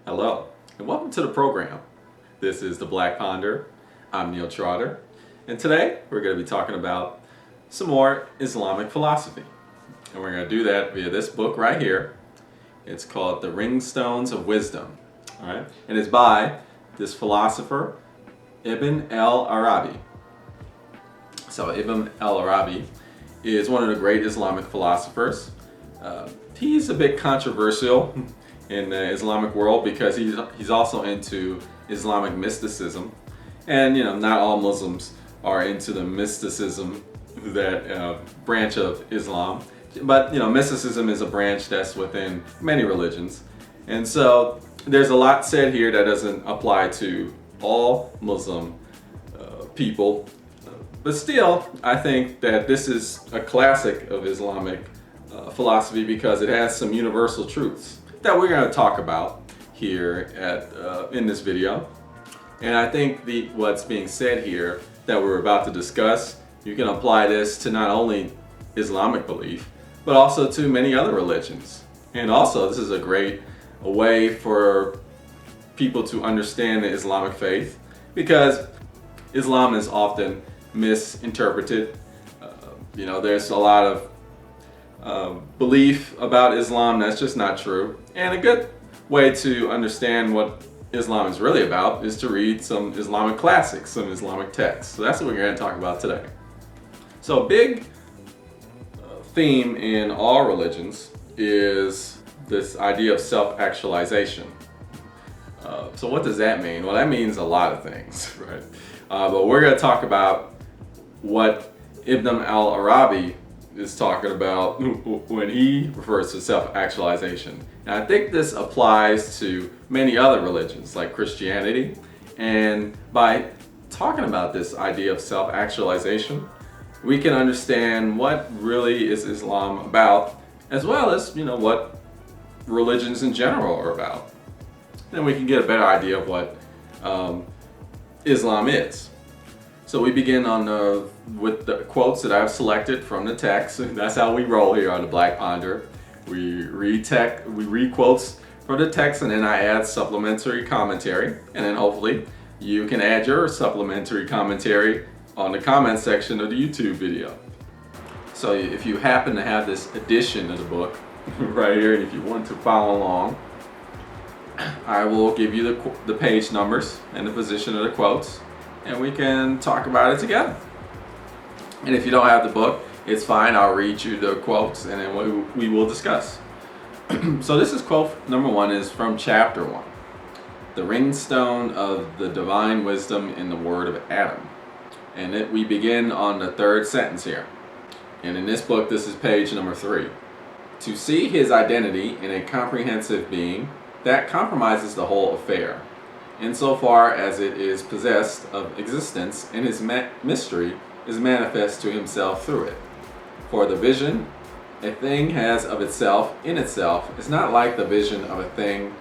Hello, and welcome to the program. This is The Black Ponder. I'm Neil Trotter, and today we're going to be talking about some more Islamic philosophy. And we're going to do that via this book right here. It's called The Ringstones of Wisdom. All right? And it's by this philosopher, Ibn al Arabī. So Ibn al Arabī is one of the great Islamic philosophers. He's a bit controversial in the Islamic world because he's also into Islamic mysticism, and not all Muslims are into the mysticism, that branch of Islam. But mysticism is a branch that's within many religions, and so there's a lot said here that doesn't apply to all Muslim people. But still, I think that this is a classic of Islamic philosophy because it has some universal truths that we're going to talk about here in this video. And I think what's being said here that we're about to discuss, you can apply this to not only Islamic belief, but also to many other religions. And also, this is a great way for people to understand the Islamic faith, because Islam is often misinterpreted. There's a lot of belief about Islam that's just not true. And a good way to understand what Islam is really about is to read some Islamic classics, some Islamic texts. So that's what we're going to talk about today. So a big theme in all religions is this idea of self-actualization. So what does that mean? Well, that means a lot of things, right? But we're going to talk about what Ibn al Arabī is talking about when he refers to self-actualization. And I think this applies to many other religions like Christianity. And by talking about this idea of self-actualization, we can understand what really is Islam about, as well as what religions in general are about. Then we can get a better idea of what Islam is. So we begin with the quotes that I've selected from the text. That's how we roll here on the Black Ponder. We read quotes from the text, and then I add supplementary commentary. And then hopefully you can add your supplementary commentary on the comment section of the YouTube video. So if you happen to have this edition of the book right here, and if you want to follow along, I will give you the page numbers and the position of the quotes, and we can talk about it together. And if you don't have the book, it's fine. I'll read you the quotes, and then we will discuss. So this is quote number 1 is from chapter 1. The ringstone of the divine wisdom in the word of Adam. And we begin on the 3rd sentence here. And in this book, this is page number 3. To see his identity in a comprehensive being, that compromises the whole affair, insofar as it is possessed of existence, and his mystery is manifest to himself through it. For the vision a thing has of itself in itself is not like the vision of a thing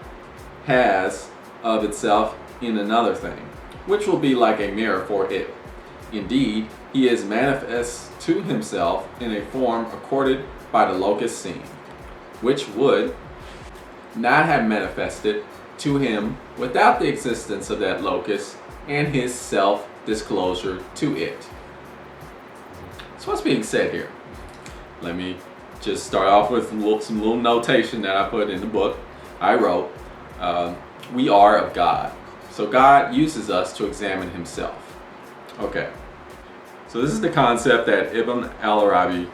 has of itself in another thing, which will be like a mirror for it. Indeed, he is manifest to himself in a form accorded by the locus seen, which would not have manifested to him without the existence of that locus and his self-disclosure to it. So what's being said here? Let me just start off with some little notation that I put in the book. I wrote, we are of God. So God uses us to examine himself. Okay. So this is the concept that Ibn al Arabī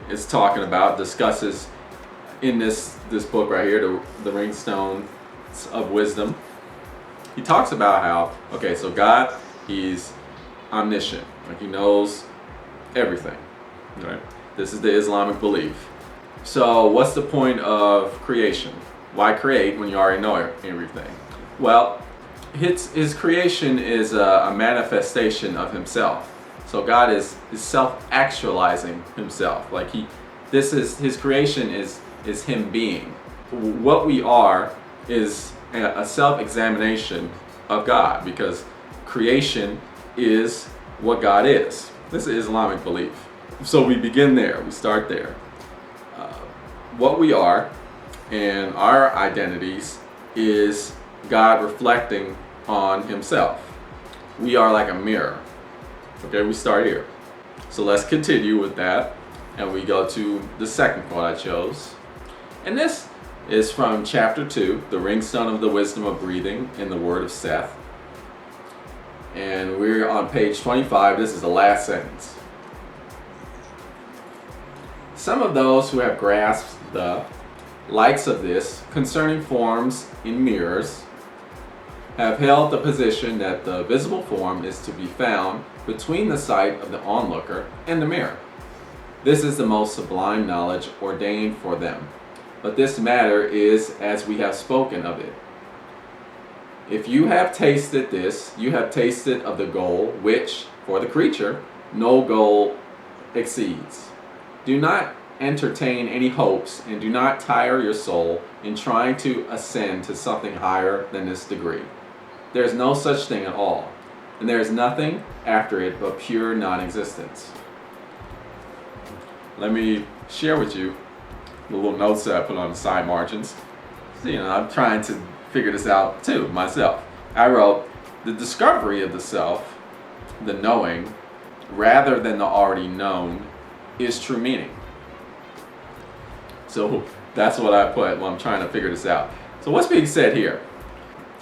is talking about, discusses in this book right here, the Ringstones of Wisdom. He talks about how, so God, he's omniscient, like he knows everything, right? This is the Islamic belief. So what's the point of creation? Why create when you already know everything? Well, his creation is a manifestation of himself. So God is self-actualizing himself. Like his creation is him being. What we are is a self-examination of God, because creation is what God is. This is Islamic belief. So we begin there, we start there. What we are and our identities is God reflecting on himself. We are like a mirror. Okay, we start here. So let's continue with that. And we go to the second quote I chose. And this is from chapter 2, the ringstone of the wisdom of breathing in the word of Seth. And we're on page 25. This is the last sentence. Some of those who have grasped the likes of this concerning forms in mirrors have held the position that the visible form is to be found between the sight of the onlooker and the mirror. This is the most sublime knowledge ordained for them. But this matter is as we have spoken of it. If you have tasted this, you have tasted of the goal which, for the creature, no goal exceeds. Do not entertain any hopes and do not tire your soul in trying to ascend to something higher than this degree. There is no such thing at all, and there is nothing after it but pure non-existence. Let me share with you the little notes that I put on the side margins. So, I'm trying to figure this out too myself. I wrote, the discovery of the self, the knowing, rather than the already known, is true meaning. So that's what I put when I'm trying to figure this out. So what's being said here?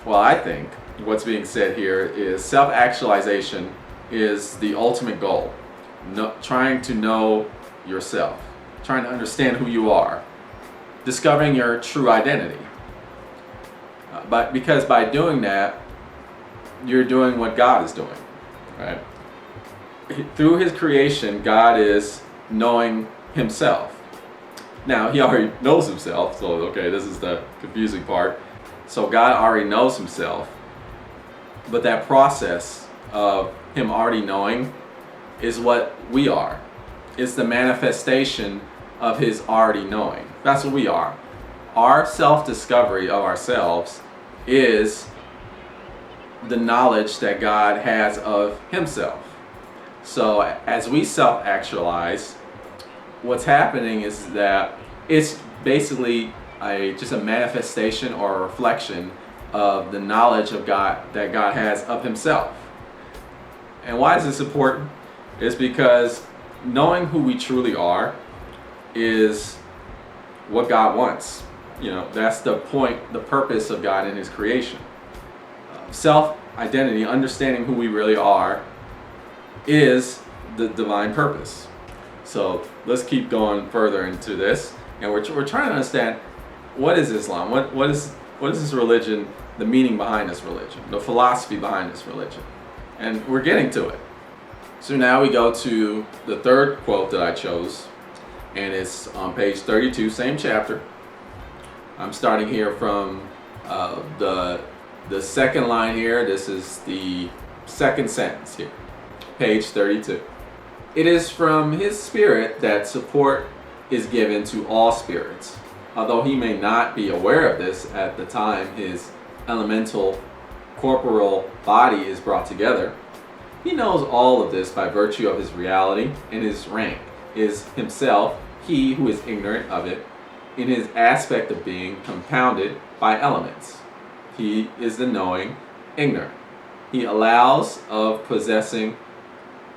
Well, I think what's being said here is self-actualization is the ultimate goal. Trying to know yourself, trying to understand who you are, discovering your true identity. But because by doing that, you're doing what God is doing, right? Through his creation, God is knowing himself. Now, he already knows himself, so okay, this is the confusing part. So God already knows himself, but that process of him already knowing is what we are. It's the manifestation of his already knowing. That's what we are. Our self-discovery of ourselves is the knowledge that God has of himself. So as we self-actualize, what's happening is that it's basically just a manifestation or a reflection of the knowledge of God that God has of himself. And why is this important? It's because knowing who we truly are is what God wants. That's the point, the purpose of God in his creation. Self-identity, understanding who we really are, is the divine purpose. So let's keep going further into this, and we're trying to understand, what is Islam? What is this religion? The meaning behind this religion, the philosophy behind this religion, and we're getting to it. So now we go to the third quote that I chose, and it's on page 32, same chapter. I'm starting here from the second line here. This is the second sentence here, page 32. It is from his spirit that support is given to all spirits. Although he may not be aware of this at the time his elemental corporeal body is brought together, he knows all of this by virtue of his reality and his rank, is himself he who is ignorant of it, in his aspect of being compounded by elements. He is the knowing ignorant. He allows of possessing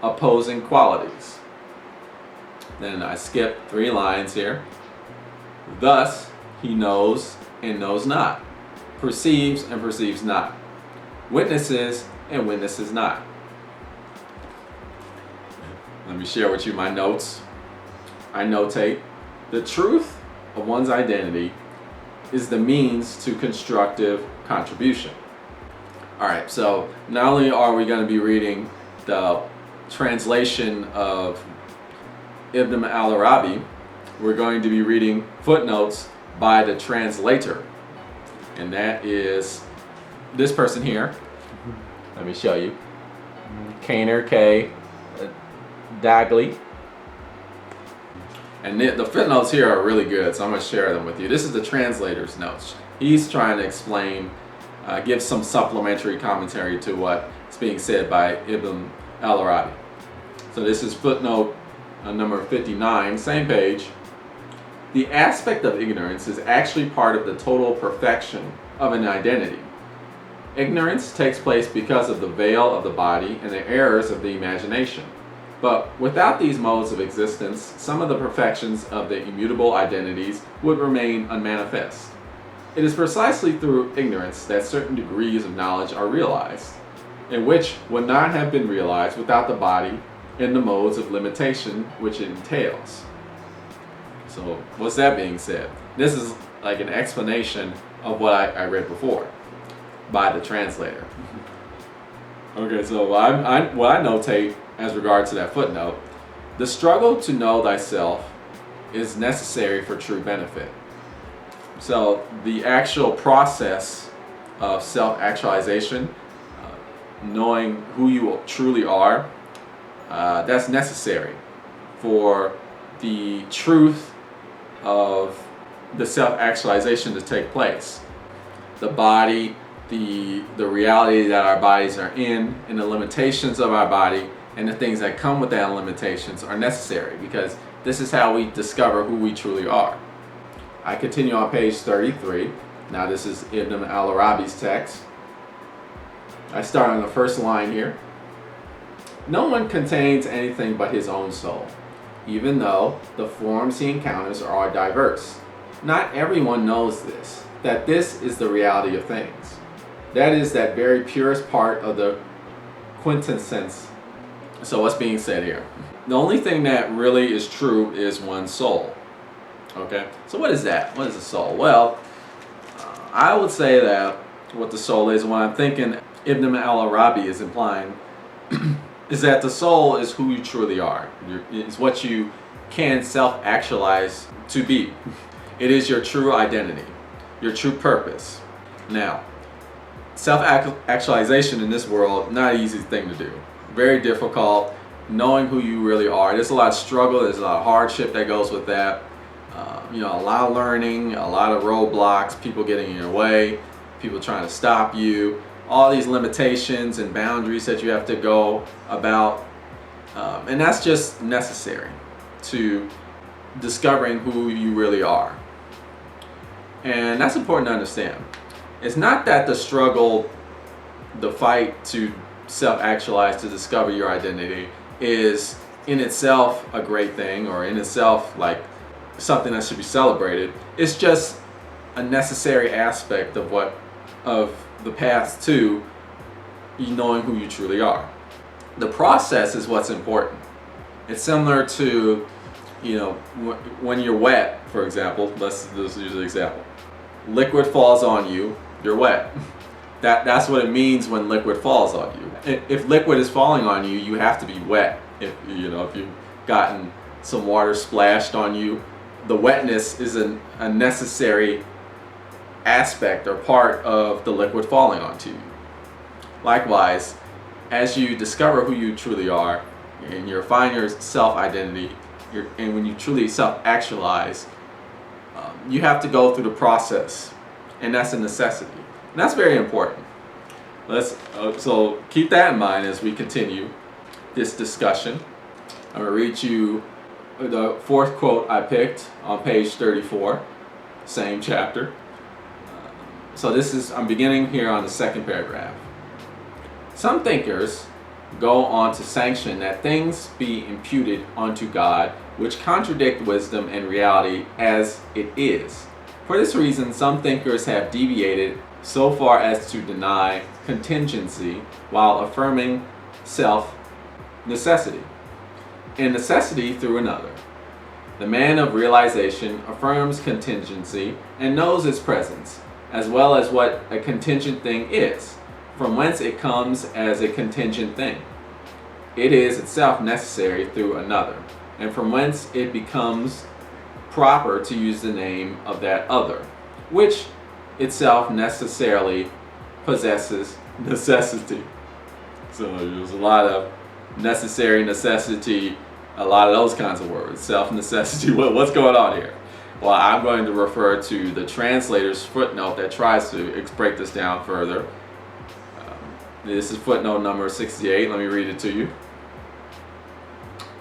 opposing qualities. Then I skip 3 lines here. Thus he knows and knows not, perceives and perceives not, witnesses and witnesses not. Let me share with you my notes. I notate, the truth of one's identity is the means to constructive contribution. Alright, so not only are we going to be reading the translation of Ibn al Arabī, we're going to be reading footnotes by the translator. And that is this person here. Let me show you. Kaner K. Dagley. And the footnotes here are really good, so I'm going to share them with you. This is the translator's notes. He's trying to explain, give some supplementary commentary to what's being said by Ibn al Arabī. So this is footnote number 59, same page. The aspect of ignorance is actually part of the total perfection of an identity. Ignorance takes place because of the veil of the body and the errors of the imagination. But without these modes of existence, some of the perfections of the immutable identities would remain unmanifest. It is precisely through ignorance that certain degrees of knowledge are realized, and which would not have been realized without the body and the modes of limitation which it entails. So, what's that being said? This is like an explanation of what I read before by the translator. Okay, so what I notate as regard to that footnote, the struggle to know thyself is necessary for true benefit. So the actual process of self-actualization, knowing who you truly are, that's necessary for the truth of the self-actualization to take place. The body, the reality that our bodies are in, and the limitations of our body, and the things that come with that limitations are necessary, because this is how we discover who we truly are. I continue on page 33. Now this is Ibn al Arabī's text. I start on the first line here. No one contains anything but his own soul, even though the forms he encounters are diverse. Not everyone knows this, that this is the reality of things. That is that very purest part of the quintessence. So what's being said here? The only thing that really is true is one's soul. Okay, so what is that? What is the soul? Well, I would say that what the soul is, what I'm thinking Ibn al Arabī is implying, is that the soul is who you truly are. It's what you can self-actualize to be. It is your true identity, your true purpose. Now, self-actualization in this world, not an easy thing to do. Very difficult, knowing who you really are. There's a lot of struggle, there's a lot of hardship that goes with that. A lot of learning, a lot of roadblocks, people getting in your way, people trying to stop you, all these limitations and boundaries that you have to go about. And that's just necessary to discovering who you really are. And that's important to understand. It's not that the struggle, the fight to self-actualize, to discover your identity, is in itself a great thing, or in itself like something that should be celebrated. It's just a necessary aspect of the path to you knowing who you truly are. The process is what's important. It's similar to, when you're wet, for example. Let's use an example. Liquid falls on you, you're wet. That's what it means when liquid falls on you. If liquid is falling on you, you have to be wet. If you've gotten some water splashed on you, the wetness is a necessary aspect or part of the liquid falling onto you. Likewise, as you discover who you truly are, and you find your self-identity, and when you truly self-actualize, you have to go through the process, and that's a necessity. And that's very important. So keep that in mind as we continue this discussion. I'm going to read you the fourth quote I picked on page 34, same chapter. I'm beginning here on the second paragraph. Some thinkers go on to sanction that things be imputed unto God which contradict wisdom and reality as it is. For this reason, some thinkers have deviated so far as to deny contingency while affirming self-necessity, and necessity through another. The man of realization affirms contingency and knows its presence, as well as what a contingent thing is, from whence it comes as a contingent thing. It is itself necessary through another, and from whence it becomes proper to use the name of that other, which itself necessarily possesses necessity. So there's a lot of necessary, necessity, a lot of those kinds of words. Self-necessity, what's going on here? Well, I'm going to refer to the translator's footnote that tries to break this down further. This is footnote number 68. Let me read it to you.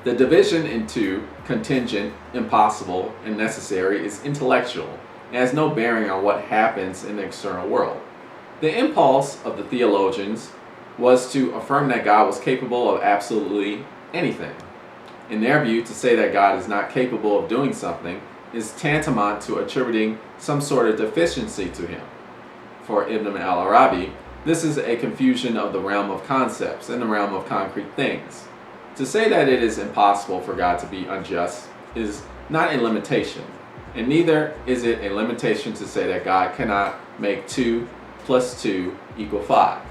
The division into contingent, impossible, and necessary is intellectual and has no bearing on what happens in the external world. The impulse of the theologians was to affirm that God was capable of absolutely anything. In their view, to say that God is not capable of doing something is tantamount to attributing some sort of deficiency to him. For Ibn al Arabī, this is a confusion of the realm of concepts and the realm of concrete things. To say that it is impossible for God to be unjust is not a limitation, and neither is it a limitation to say that God cannot make 2 plus 2 equal 5.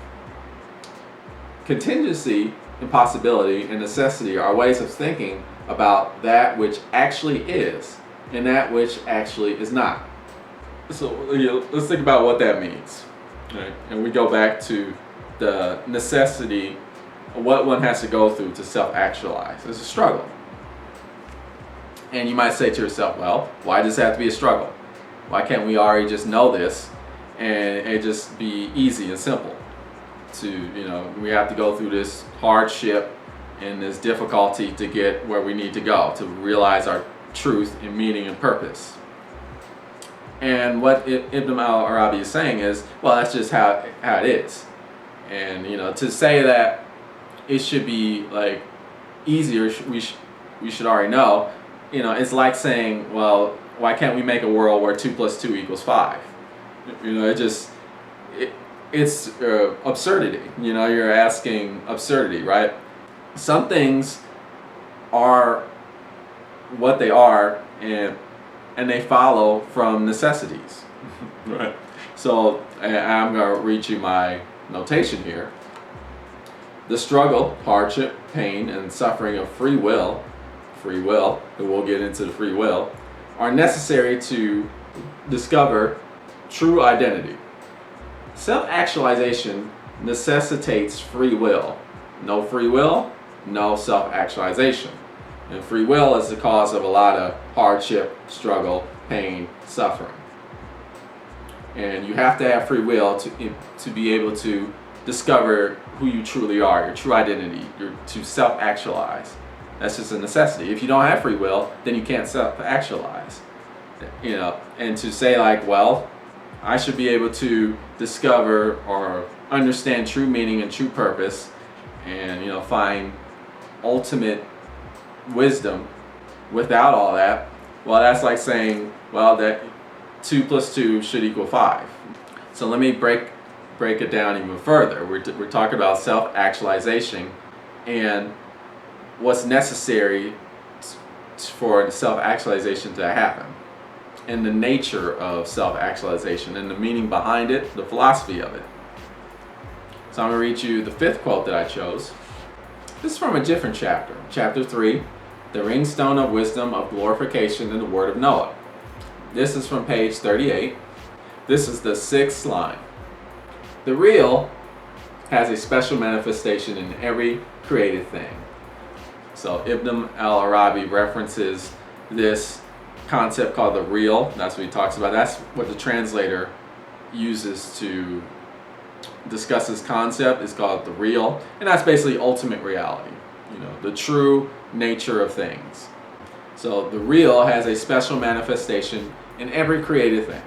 Contingency, impossibility, and necessity are ways of thinking about that which actually is and that which actually is not. So let's think about what that means. Right? And we go back to the necessity of what one has to go through to self-actualize. It's a struggle. And you might say to yourself, well, why does it have to be a struggle? Why can't we already just know this and it just be easy and simple? We have to go through this hardship and this difficulty to get where we need to go, to realize our truth and meaning and purpose. And what Ibn al Arabī is saying is, well, that's just how it is. And to say that it should be like easier, we should already know. It's like saying, well, why can't we make a world where 2 plus 2 equals 5? It's absurdity. You're asking absurdity, right? Some things are what they are, and they follow from necessities. Right. So I'm going to read you my notation here. The struggle, hardship, pain, and suffering of free will, and we'll get into the free will, are necessary to discover true identity. Self-actualization necessitates free will. No free will, no self-actualization. And free will is the cause of a lot of hardship, struggle, pain, suffering. And you have to have free will to be able to discover who you truly are, your true identity, to self-actualize. That's just a necessity. If you don't have free will, then you can't self-actualize. And to say like, well, I should be able to discover or understand true meaning and true purpose and find ultimate wisdom without all that, well, that's like saying, well, that 2 plus 2 should equal 5. So let me break it down even further. We're talking about self-actualization and what's necessary for self-actualization to happen, and the nature of self-actualization and the meaning behind it, the philosophy of it. So I'm going to read you the 5th quote that I chose. This is from a different chapter, chapter 3, the ringstone of wisdom of glorification in the word of Noah. This is from page 38. This is the 6th line. The real has a special manifestation in every created thing. So Ibn al Arabī references this concept called the real. That's what he talks about. That's what the translator uses to discuss this concept. It's called the real, and that's basically ultimate reality, the true nature of things. So the real has a special manifestation in every created thing.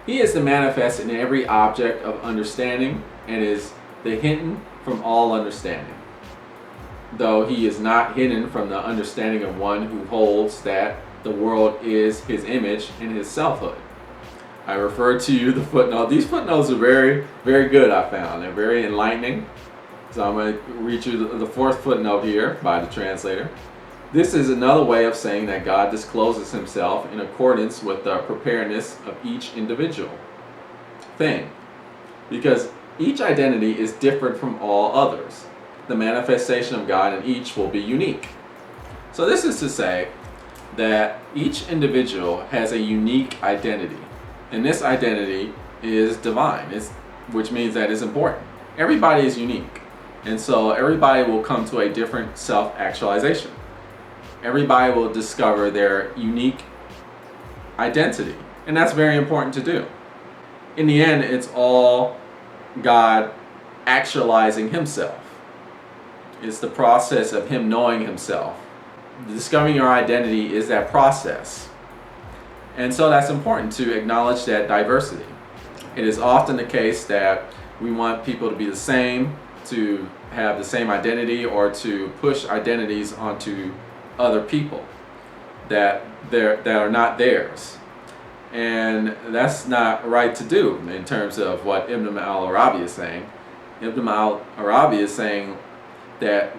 He is the manifest in every object of understanding and is the hidden from all understanding, though he is not hidden from the understanding of one who holds that the world is his image and his selfhood. I refer to you the footnote. These footnotes are very, very good, I found. They're very enlightening. So I'm going to read you the 4th footnote here by the translator. This is another way of saying that God discloses himself in accordance with the preparedness of each individual thing, because each identity is different from all others. The manifestation of God in each will be unique. So this is to say that each individual has a unique identity, and this identity is divine, which means that it's important. Everybody is unique, and so everybody will come to a different self-actualization. Everybody will discover their unique identity, and that's very important to do. In the end, it's all God actualizing himself. It's the process of him knowing himself. Discovering your identity is that process. And so that's important to acknowledge that diversity. It is often the case that we want people to be the same, to have the same identity, or to push identities onto other people that are not theirs. And that's not right to do in terms of what Ibn al Arabī is saying. Ibn al Arabī is saying that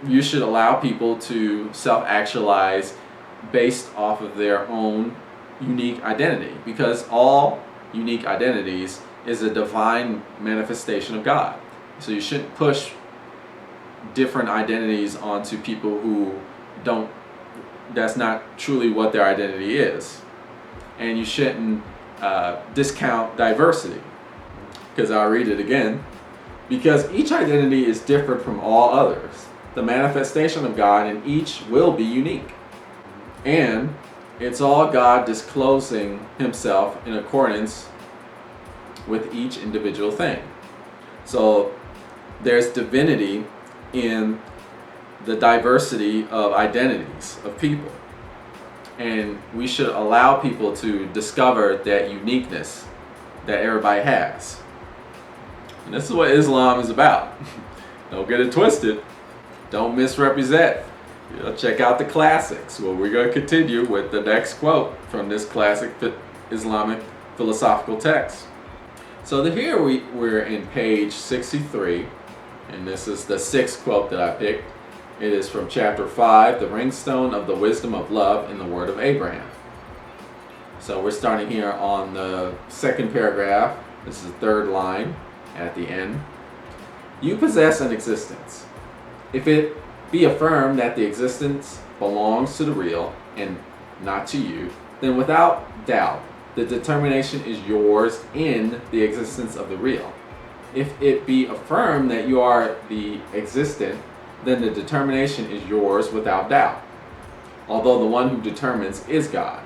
you should allow people to self-actualize based off of their own unique identity, because all unique identities is a divine manifestation of God. So you shouldn't push different identities onto people who that's not truly what their identity is. And you shouldn't discount diversity, because I'll read it again. Because each identity is different from all others. The manifestation of God in each will be unique. And it's all God disclosing himself in accordance with each individual thing. So there's divinity in the diversity of identities of people. And we should allow people to discover that uniqueness that everybody has. And this is what Islam is about. Don't get it twisted. Don't misrepresent. Check out the classics. Well, we're going to continue with the next quote from this classic Islamic philosophical text. So here we're in page 63, and this is the sixth quote that I picked. It is from chapter 5, the Ringstone of the Wisdom of Love in the Word of Abraham. So we're starting here on the second paragraph. This is the third line at the end. You possess an existence. If it be affirmed that the existence belongs to the real and not to you, then without doubt, the determination is yours in the existence of the real. If it be affirmed that you are the existent, then the determination is yours without doubt, although the one who determines is God.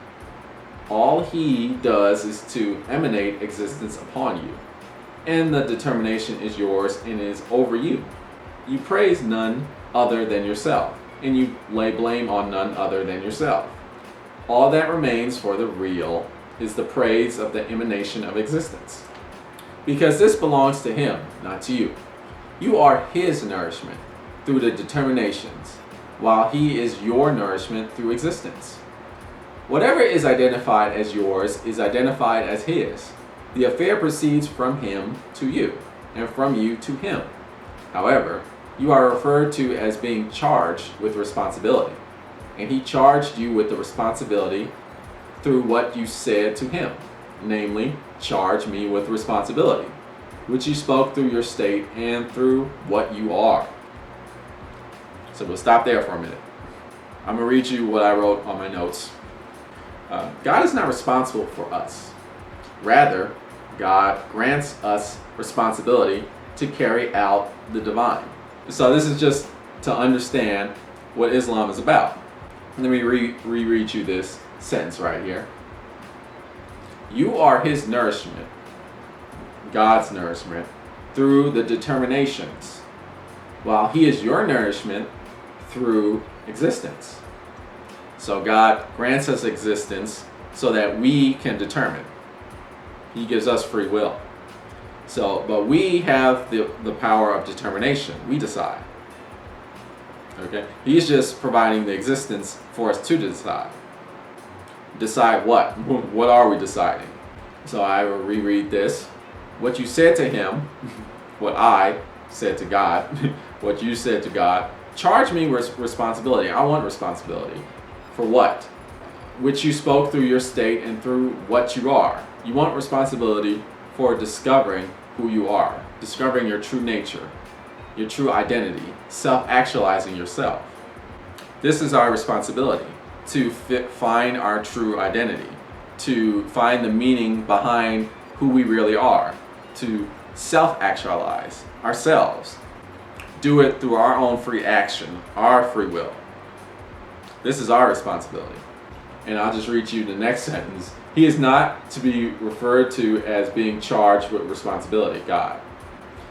All he does is to emanate existence upon you, and the determination is yours and is over you. You praise none other than yourself, and you lay blame on none other than yourself. All that remains for the real is the praise of the emanation of existence, because this belongs to him, not to you. You are his nourishment through the determinations, while he is your nourishment through existence. Whatever is identified as yours is identified as his. The affair proceeds from him to you, and from you to him. However, you are referred to as being charged with responsibility, and he charged you with the responsibility through what you said to him, namely, charge me with responsibility, which you spoke through your state and through what you are. So we'll stop there for a minute. I'm going to read you what I wrote on my notes. God is not responsible for us. Rather, God grants us responsibility to carry out the divine. So this is just to understand what Islam is about. Let me reread you this sentence right here. You are his nourishment, God's nourishment, through the determinations, while he is your nourishment through existence. So God grants us existence so that we can determine. He gives us free will. But we have the power of determination. We decide. Okay? He's just providing the existence for us to decide. Decide what? What are we deciding? So I will reread this. What you said to him, what I said to God, what you said to God, charge me with responsibility. I want responsibility. For what? Which you spoke through your state and through what you are. You want responsibility for discovering who you are, discovering your true nature, your true identity, self-actualizing yourself. This is our responsibility, to find our true identity, to find the meaning behind who we really are, to self-actualize ourselves. Do it through our own free action, our free will. This is our responsibility. And I'll just read you the next sentence. He is not to be referred to as being charged with responsibility, God.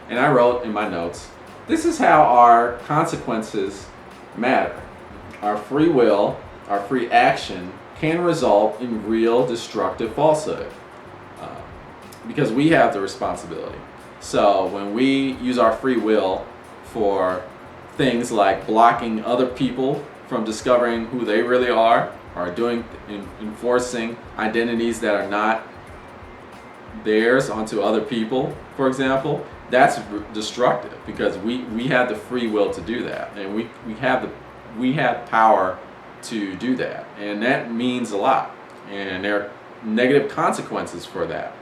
And I wrote in my notes, This is how our consequences matter. Our free will, our free action can result in real destructive falsehood because we have the responsibility. So when we use our free will for things like blocking other people from discovering who they really are, or enforcing identities that are not theirs onto other people, for example, that's destructive because we have the free will to do that, and we have power to do that, and that means a lot, and there are negative consequences for that.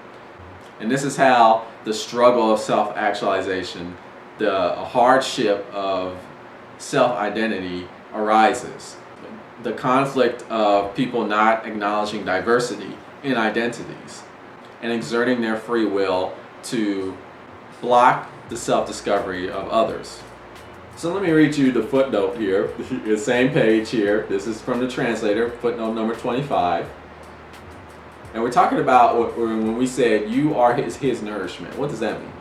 And this is how the struggle of self-actualization, the hardship of self-identity arises. The conflict of people not acknowledging diversity in identities and exerting their free will to block the self-discovery of others. So let me read you the footnote here, the same page here. This is from the translator, footnote number 25. And we're talking about when we said you are his nourishment. What does that mean?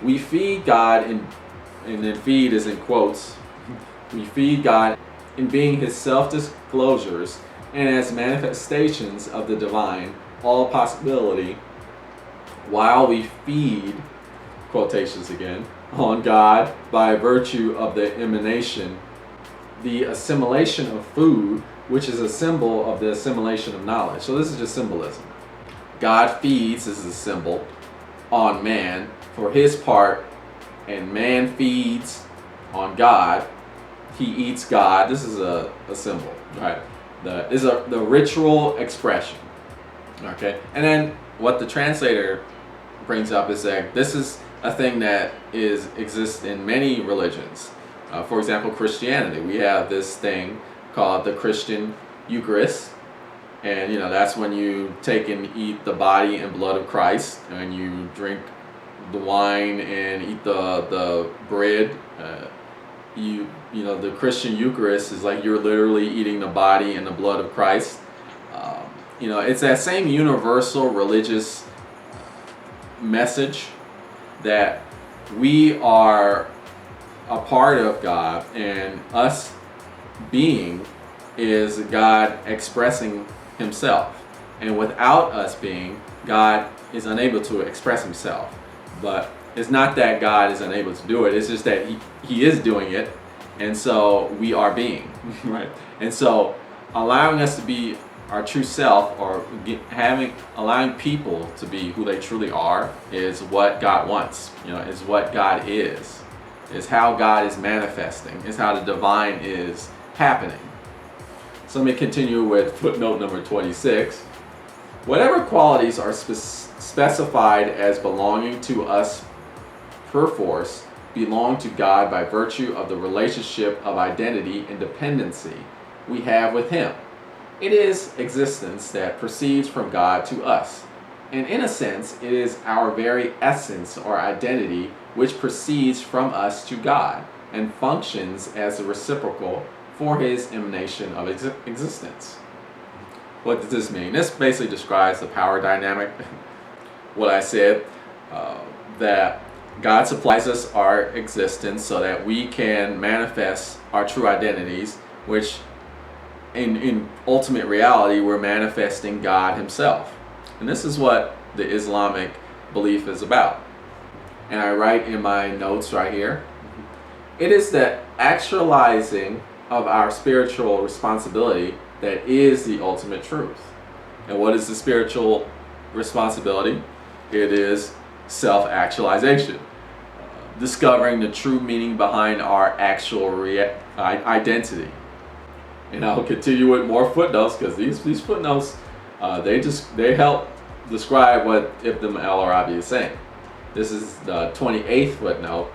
We feed God, and then feed is in quotes. We feed God in being his self-disclosures and as manifestations of the divine, all possibility, while we feed, quotations again, on God by virtue of the emanation, the assimilation of food, which is a symbol of the assimilation of knowledge. So this is just symbolism. God feeds, this is a symbol, on man for his part, and man feeds on God. He eats God. This is a symbol, right? The ritual expression, okay? And then what the translator brings up is that this is a thing that exists in many religions. For example, Christianity. We have this thing called the Christian Eucharist, and that's when you take and eat the body and blood of Christ, and you drink the wine and eat the bread. The Christian Eucharist is like you're literally eating the body and the blood of Christ. It's that same universal religious message that we are a part of God, and us being is God expressing himself, and without us being, God is unable to express himself. But it's not that God is unable to do it, it's just that he is doing it, and so we are being, right? And so allowing us to be our true self, or allowing people to be who they truly are, is what God wants, is what God is how God is manifesting, is how the divine is happening. So let me continue with footnote number 26. Whatever qualities are specified as belonging to us perforce belong to God by virtue of the relationship of identity and dependency we have with him. It is existence that proceeds from God to us, and in a sense it is our very essence or identity which proceeds from us to God and functions as a reciprocal for his emanation of existence. What does this mean? This basically describes the power dynamic. What I said, that God supplies us our existence so that we can manifest our true identities, which in ultimate reality we're manifesting God himself. And this is what the Islamic belief is about. And I write in my notes right here, it is the actualizing of our spiritual responsibility that is the ultimate truth. And what is the spiritual responsibility? It is self-actualization. Discovering the true meaning behind our actual identity. And I'll continue with more footnotes, because these footnotes, they help describe what Ibn al Arabī is saying. This is the 28th footnote.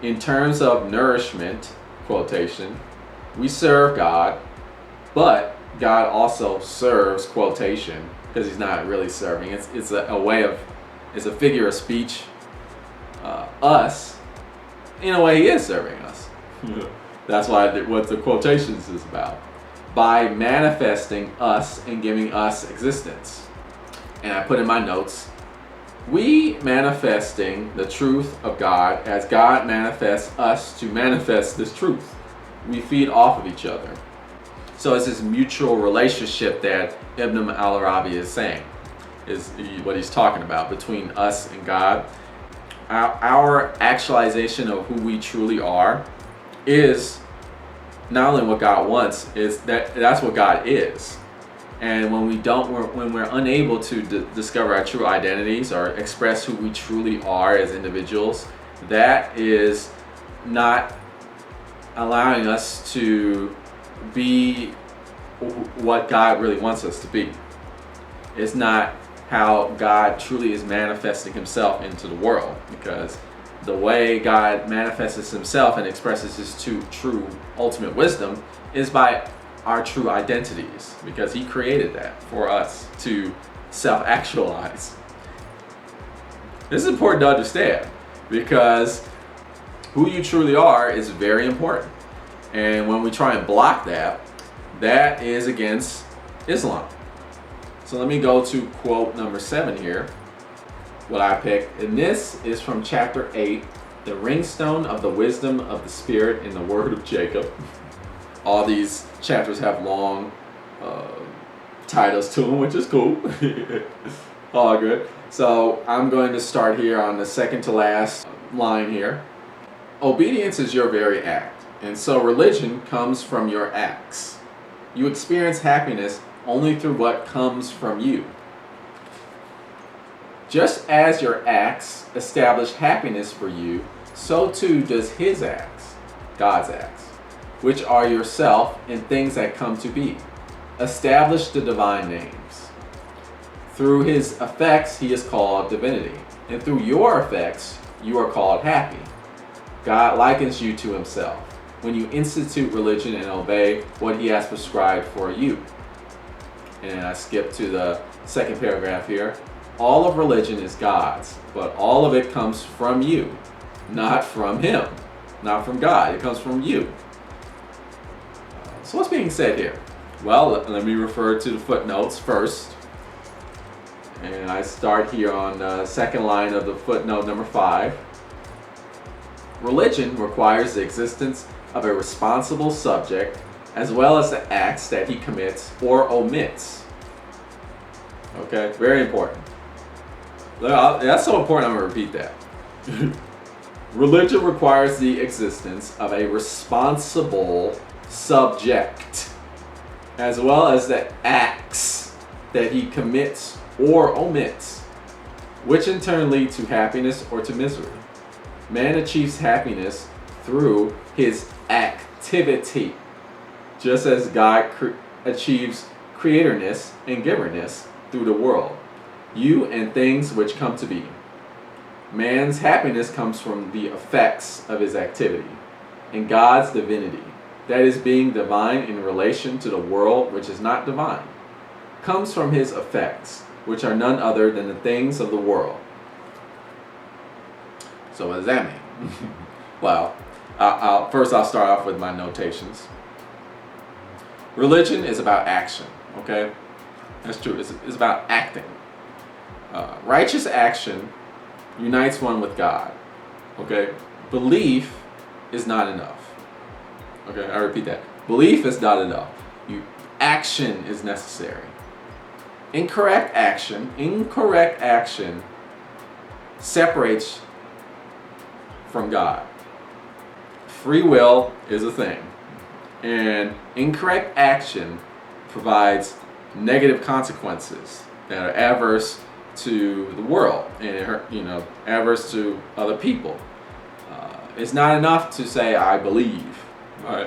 In terms of nourishment, quotation, we serve God, but God also serves, quotation, because he's not really serving. It's a way of, it's a figure of speech. Us, in a way, he is serving us. That's what the quotations is about. By manifesting us and giving us existence. And I put in my notes, we manifesting the truth of God as God manifests us to manifest this truth. We feed off of each other. So it's this mutual relationship that Ibn al Arabī is saying, is what he's talking about between us and God. Our actualization of who we truly are is not only what God wants, is that's what God is. And when we're unable to discover our true identities or express who we truly are as individuals, that is not allowing us to be what God really wants us to be. It's not how God truly is manifesting himself into the world, because the way God manifests himself and expresses his true ultimate wisdom is by our true identities, because he created that for us to self-actualize. This is important to understand, because who you truly are is very important. And when we try and block that, that is against Islam. So let me go to quote number 7 here, what I picked. And this is from chapter 8, the ringstone of the wisdom of the Spirit in the word of Jacob. All these chapters have long titles to them, which is cool. All good. So I'm going to start here on the second to last line here. Obedience is your very act, and so religion comes from your acts. You experience happiness only through what comes from you. Just as your acts establish happiness for you, so too does his acts, God's acts, which are yourself and things that come to be. Establish the divine names. Through his effects, he is called divinity, and through your effects, you are called happy. God likens you to himself when you institute religion and obey what he has prescribed for you. And I skip to the second paragraph here. All of religion is God's, but all of it comes from you, not from him, not from God. It comes from you. So what's being said here? Well, let me refer to the footnotes first. And I start here on the second line of the footnote number 5. Religion requires the existence of a responsible subject as well as the acts that he commits or omits. Okay, very important. That's so important, I'm going to repeat that. Religion requires the existence of a responsible subject as well as the acts that he commits or omits, which in turn lead to happiness or to misery. Man achieves happiness through his activity, just as God achieves creatorness and giverness through the world, you and things which come to be. Man's happiness comes from the effects of his activity, and God's divinity, that is being divine in relation to the world which is not divine, comes from his effects, which are none other than the things of the world. So what does that mean? Well, first I'll start off with my notations. Religion is about action, okay? That's true. It's about acting. Righteous action unites one with God, okay? Belief is not enough. Okay, I repeat that. Belief is not enough. Action is necessary. Incorrect action separates from God. Free will is a thing, and incorrect action provides negative consequences that are adverse to the world and adverse to other people. It's not enough to say I believe. All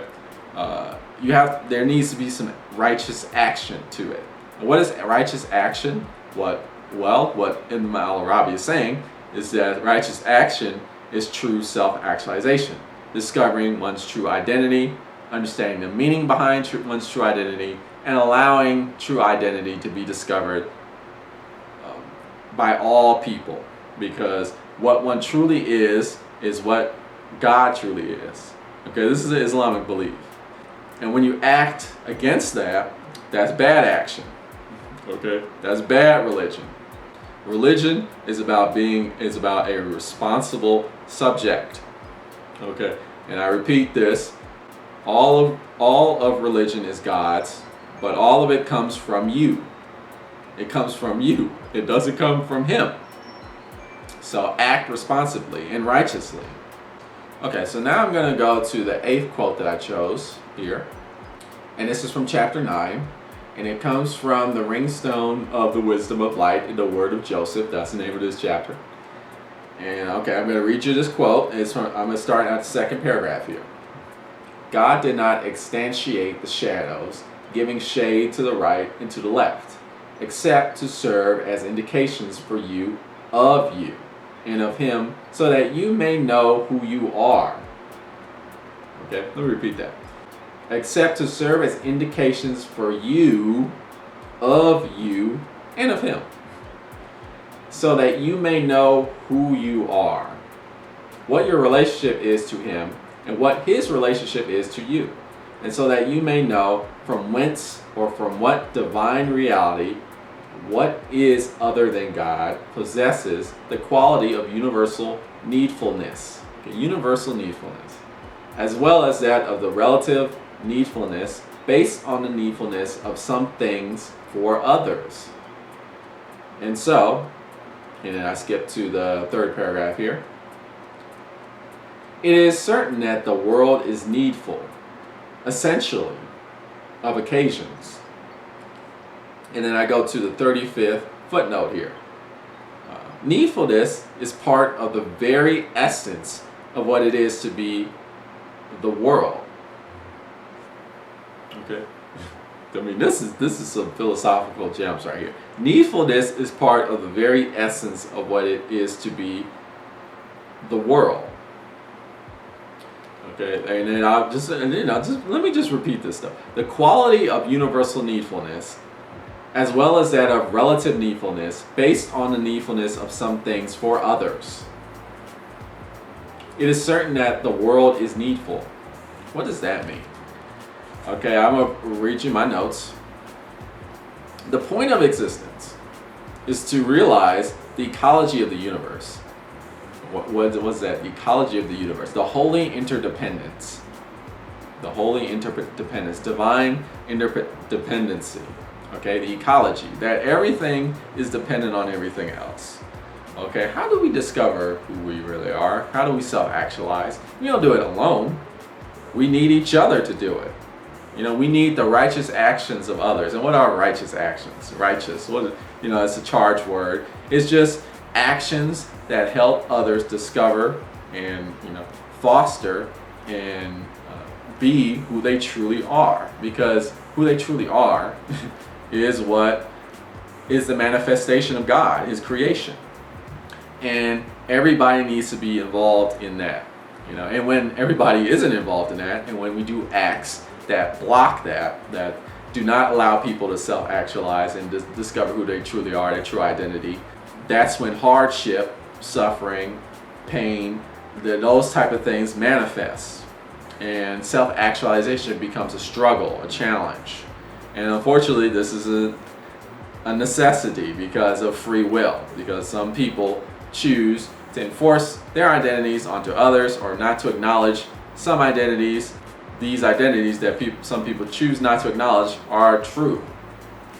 right, there needs to be some righteous action to it. What is righteous action? What Ibn al Arabī is saying is that righteous action is true self-actualization, discovering one's true identity, understanding the meaning behind one's true identity, and allowing true identity to be discovered by all people, because what one truly is what God truly is. Okay, this is an Islamic belief. And when you act against that, that's bad action. Okay, that's bad religion. Religion is about a responsible subject. Okay, and I repeat this: all of religion is God's, but all of it comes from you. It comes from you. It doesn't come from Him. So act responsibly and righteously. Okay, so now I'm going to go to the 8th quote that I chose here, and this is from chapter 9. And it comes from the Ringstone of the Wisdom of Light in the Word of Joseph. That's the name of this chapter. And okay, I'm going to read you this quote. I'm going to start at the 2nd paragraph here. God did not instantiate the shadows, giving shade to the right and to the left, except to serve as indications for you of you and of Him, so that you may know who you are. Okay, let me repeat that. Except to serve as indications for you, of you, and of Him, so that you may know who you are, what your relationship is to Him, and what His relationship is to you, and so that you may know from whence or from what divine reality what is other than God possesses the quality of universal needfulness, as well as that of the relative needfulness based on the needfulness of some things for others. And then I skip to the 3rd paragraph here. It is certain that the world is needful, essentially, of occasions. And then I go to the 35th footnote here. Needfulness is part of the very essence of what it is to be the world. Okay, I mean this is some philosophical gems right here. Needfulness is part of the very essence of what it is to be the world. Okay, and then let me just repeat this stuff. The quality of universal needfulness, as well as that of relative needfulness, based on the needfulness of some things for others. It is certain that the world is needful. What does that mean? Okay, I'm going to read you my notes. The point of existence is to realize the ecology of the universe. What's that? The ecology of the universe. The holy interdependence. The holy interdependence. Divine interdependency. Okay, the ecology. That everything is dependent on everything else. Okay, how do we discover who we really are? How do we self-actualize? We don't do it alone. We need each other to do it. We need the righteous actions of others. And what are righteous actions? Righteous, it's a charged word. It's just actions that help others discover and, foster and be who they truly are. Because who they truly are is what is the manifestation of God, His creation. And everybody needs to be involved in that. And when everybody isn't involved in that, and when we do acts that block that do not allow people to self-actualize and discover who they truly are, their true identity, that's when hardship, suffering, pain, those type of things manifest. And self-actualization becomes a struggle, a challenge. And unfortunately, this is a necessity because of free will, because some people choose to enforce their identities onto others or not to acknowledge some identities. These identities that some people choose not to acknowledge are true.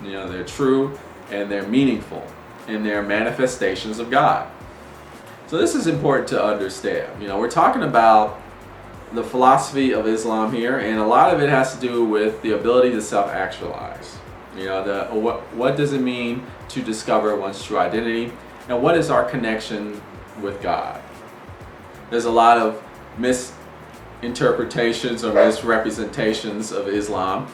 They're true and they're meaningful and they're manifestations of God. So this is important to understand. We're talking about the philosophy of Islam here, and a lot of it has to do with the ability to self-actualize. What does it mean to discover one's true identity, and what is our connection with God? There's a lot of misinterpretations or misrepresentations of Islam,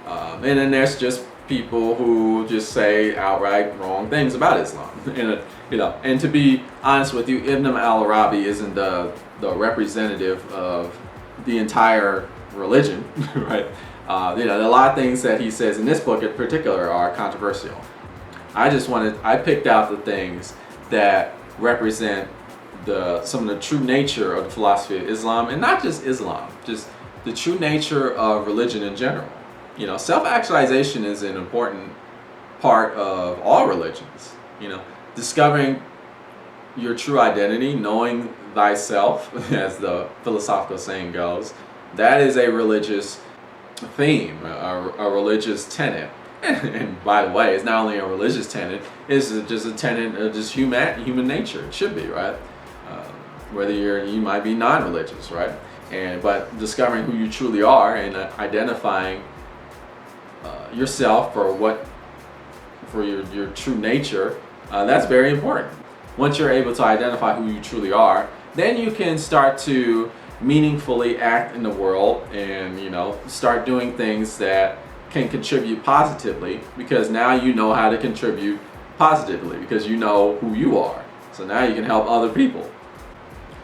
and then there's just people who just say outright wrong things about Islam. And to be honest with you, Ibn al Arabī isn't the representative of the entire religion, right? A lot of things that he says in this book in particular are controversial. I picked out the things that represent some of the true nature of the philosophy of Islam, and not just Islam, just the true nature of religion in general. Self-actualization is an important part of all religions. discovering your true identity, knowing thyself, as the philosophical saying goes, that is a religious theme, a religious tenet. And by the way, it's not only a religious tenet, it's just a tenet of just human nature. It should be, right? Whether you might be non-religious, right? But discovering who you truly are and identifying yourself for your true nature, that's very important. Once you're able to identify who you truly are, then you can start to meaningfully act in the world and, start doing things that can contribute positively, because now you know how to contribute positively because you know who you are. So now you can help other people.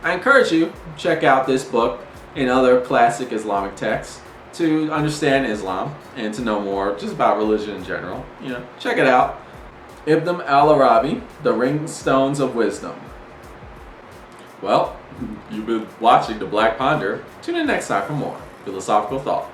I encourage you to check out this book and other classic Islamic texts to understand Islam and to know more just about religion in general. Check it out. Ibn al Arabī, The Ringstones of Wisdom. Well, you've been watching The Black Ponder. Tune in next time for more philosophical thought.